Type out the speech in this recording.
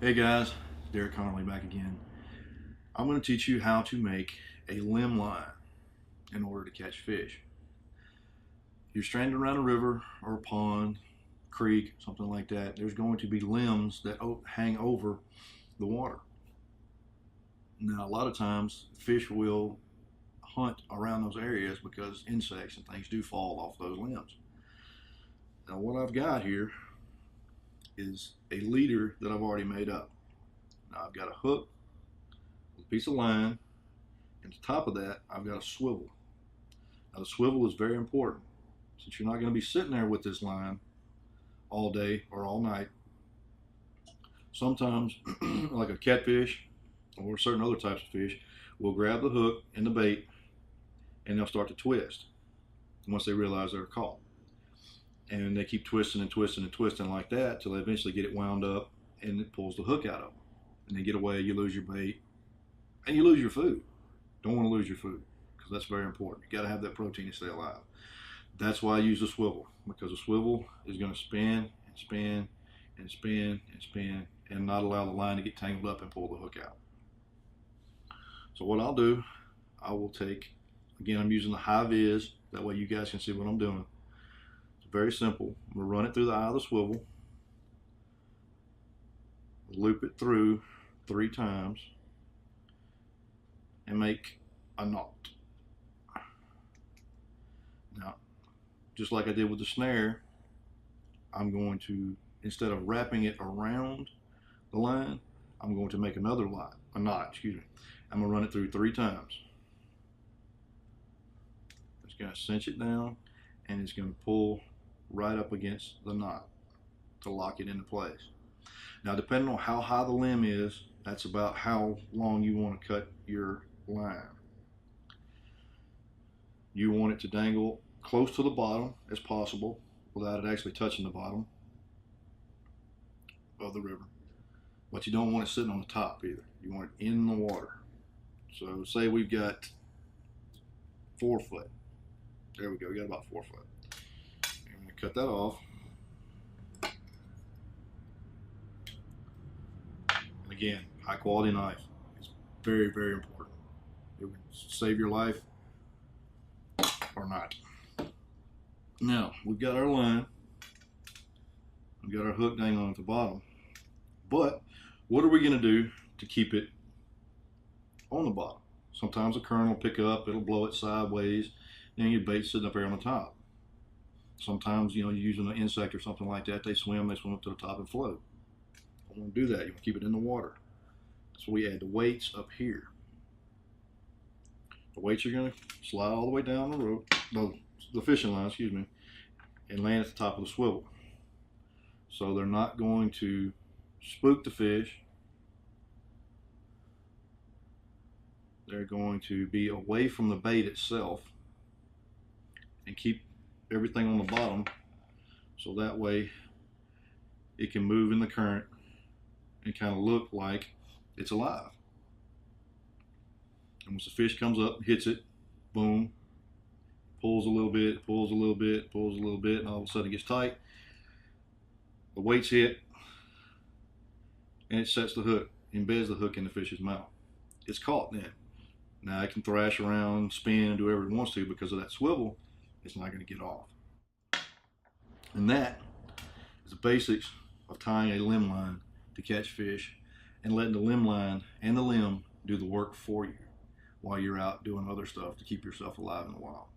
Hey guys, Derek Connerly back again. I'm going to teach you how to make a limb line in order to catch fish. You're stranded around a river or a pond, creek, something like that. There's going to be limbs that hang over the water. Now, a lot of times fish will hunt around those areas because insects and things do fall off those limbs. Now, what I've got here is a leader that I've already made up. Now, I've got a hook, a piece of line, and to top of that, I've got a swivel. Now, the swivel is very important since you're not going to be sitting there with this line all day or all night. Sometimes, like a catfish or certain other types of fish, will grab the hook and the bait and they'll start to twist once they realize they're caught. And they keep twisting and twisting and twisting like that till they eventually get it wound up and it pulls the hook out of them. And they get away, you lose your bait, and you lose your food. Don't want to lose your food because that's very important. You got to have that protein to stay alive. That's why I use the swivel, because the swivel is going to spin and spin and spin and spin and not allow the line to get tangled up and pull the hook out. So what I'll do, I will take, again, I'm using the high vis, that way you guys can see what I'm doing. It's very simple. I'm going to run it through the eye of the swivel, loop it through 3 times, and make a knot. Now, just like I did with the snare, I'm going to, instead of wrapping it around the line, I'm going to make another knot, excuse me. I'm going to run it through 3 times. It's going to cinch it down and it's going to pull right up against the knot to lock it into place. Now, depending on how high the limb is, that's about how long you want to cut your line. You want it to dangle close to the bottom as possible without it actually touching the bottom of the river. But you don't want it sitting on the top either. You want it in the water. So say we've got 4 foot. There we go, we got about 4 foot. I'm going to cut that off. And again, high quality knife. It's very, very important. It would save your life or not. Now, we've got our line. We've got our hook dangling at the bottom. But what are we going to do to keep it on the bottom? Sometimes the current will pick up, it'll blow it sideways, and your bait's sitting up there on the top. Sometimes, you're using an insect or something like that, they swim up to the top and float. You don't want to do that. You want to keep it in the water. So we add the weights up here. The weights are going to slide all the way down the rope, the fishing line, excuse me, and land at the top of the swivel. So they're not going to spook the fish. They're going to be away from the bait itself and keep everything on the bottom, so that way it can move in the current and kind of look like it's alive. And once the fish comes up, hits it, boom, pulls a little bit, pulls a little bit, pulls a little bit, and all of a sudden it gets tight. The weights hit, and it sets the hook, embeds the hook in the fish's mouth. It's caught then. Now it can thrash around, spin, and do whatever it wants to. Because of that swivel, it's not going to get off. And that is the basics of tying a limb line to catch fish and letting the limb line and the limb do the work for you while you're out doing other stuff to keep yourself alive in the wild.